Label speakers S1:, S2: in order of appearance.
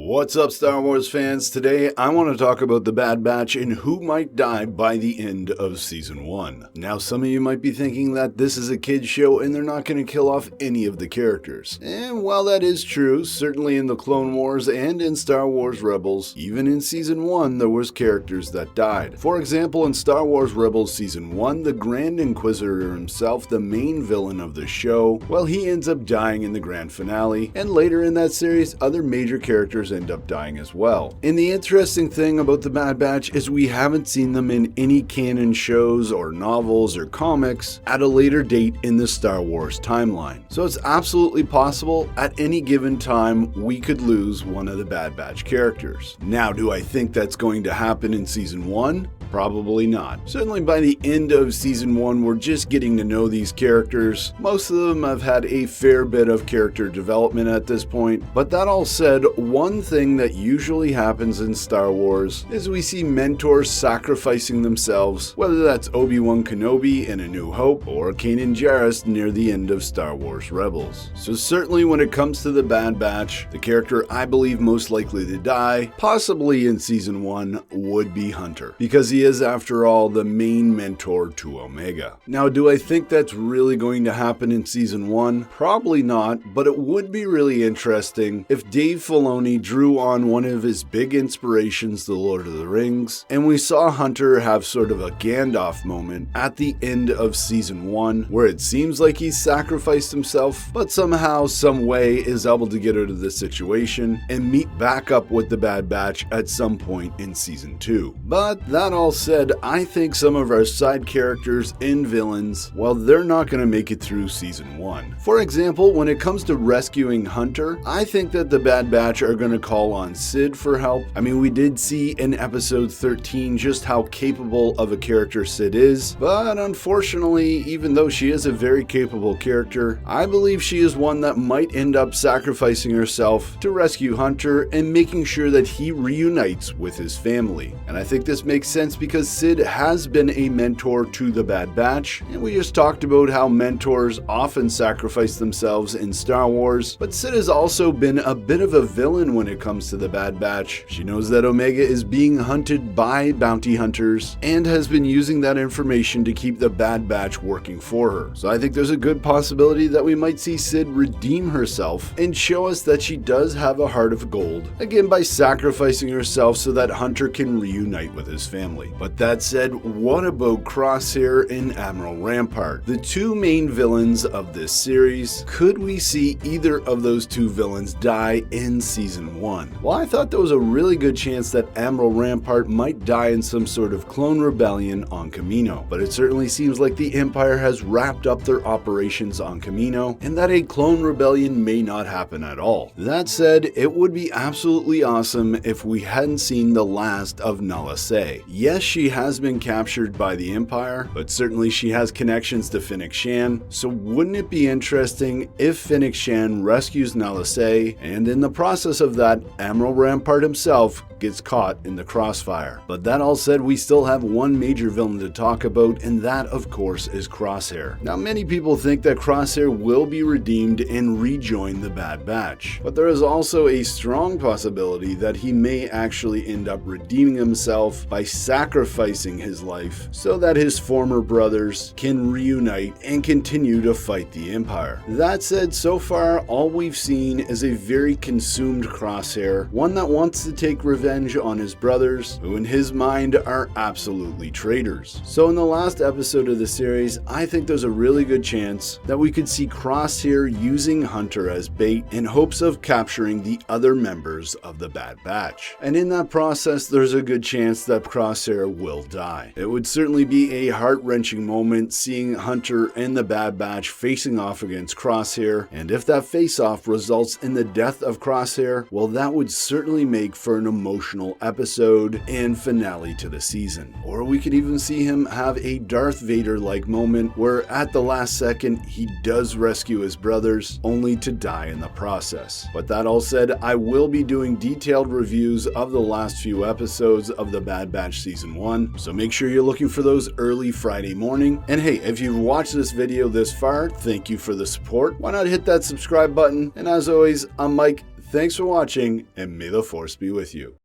S1: What's up, Star Wars fans? Today, I want to talk about the Bad Batch and who might die by the end of Season 1. Now, some of you might be thinking that this is a kid's show and they're not going to kill off any of the characters. And while that is true, certainly in the Clone Wars and in Star Wars Rebels, even in Season 1, there was characters that died. For example, in Star Wars Rebels Season 1, the Grand Inquisitor himself, the main villain of the show, well, he ends up dying in the grand finale, and later in that series, other major characters end up dying as well. And the interesting thing about the Bad Batch is we haven't seen them in any canon shows or novels or comics at a later date in the Star Wars timeline. So it's absolutely possible at any given time we could lose one of the Bad Batch characters. Now, do I think that's going to happen in Season 1? Probably not. Certainly by the end of Season 1, we're just getting to know these characters. Most of them have had a fair bit of character development at this point. But that all said, one thing that usually happens in Star Wars is we see mentors sacrificing themselves, whether that's Obi-Wan Kenobi in A New Hope or Kanan Jarrus near the end of Star Wars Rebels. So certainly when it comes to the Bad Batch, the character I believe most likely to die, possibly in Season 1, would be Hunter, because he is, after all, the main mentor to Omega. Now, do I think that's really going to happen in Season 1? Probably not, but it would be really interesting if Dave Filoni drew on one of his big inspirations, The Lord of the Rings, and we saw Hunter have sort of a Gandalf moment at the end of Season 1, where it seems like he's sacrificed himself, but somehow, some way is able to get out of this situation and meet back up with the Bad Batch at some point in Season 2. But that all said, I think some of our side characters and villains, well, they're not going to make it through Season 1. For example, when it comes to rescuing Hunter, I think that the Bad Batch are going to call on Sid for help. I mean, we did see in episode 13 just how capable of a character Sid is, but unfortunately, even though she is a very capable character, I believe she is one that might end up sacrificing herself to rescue Hunter and making sure that he reunites with his family. And I think this makes sense because Sid has been a mentor to the Bad Batch, and we just talked about how mentors often sacrifice themselves in Star Wars, but Sid has also been a bit of a villain when it comes to the Bad Batch. She knows that Omega is being hunted by bounty hunters and has been using that information to keep the Bad Batch working for her. So I think there's a good possibility that we might see Sid redeem herself and show us that she does have a heart of gold, again by sacrificing herself so that Hunter can reunite with his family. But that said, what about Crosshair and Admiral Rampart, the two main villains of this series? Could we see either of those two villains die in Season 1? Well, I thought there was a really good chance that Admiral Rampart might die in some sort of clone rebellion on Kamino, but it certainly seems like the Empire has wrapped up their operations on Kamino, and that a clone rebellion may not happen at all. That said, it would be absolutely awesome if we hadn't seen the last of Nala Se. Yes, she has been captured by the Empire, but certainly she has connections to Fennec Shan, so wouldn't it be interesting if Fennec Shan rescues Nala Se, and in the process of that, Admiral Rampart himself gets caught in the crossfire. But that all said, we still have one major villain to talk about, and that, of course, is Crosshair. Now, many people think that Crosshair will be redeemed and rejoin the Bad Batch, but there is also a strong possibility that he may actually end up redeeming himself by sacrificing his life so that his former brothers can reunite and continue to fight the Empire. That said, so far, all we've seen is a very consumed Crosshair, one that wants to take revenge on his brothers, who in his mind are absolutely traitors. So in the last episode of the series, I think there's a really good chance that we could see Crosshair using Hunter as bait in hopes of capturing the other members of the Bad Batch. And in that process, there's a good chance that Crosshair will die. It would certainly be a heart-wrenching moment seeing Hunter and the Bad Batch facing off against Crosshair, and if that face-off results in the death of Crosshair, well, that would certainly make for an emotional episode and finale to the season. Or we could even see him have a Darth Vader-like moment where at the last second he does rescue his brothers, only to die in the process. But that all said, I will be doing detailed reviews of the last few episodes of The Bad Batch Season 1, so make sure you're looking for those early Friday morning. And hey, if you've watched this video this far, thank you for the support. Why not hit that subscribe button? And as always, I'm Mike. Thanks for watching, and may the Force be with you.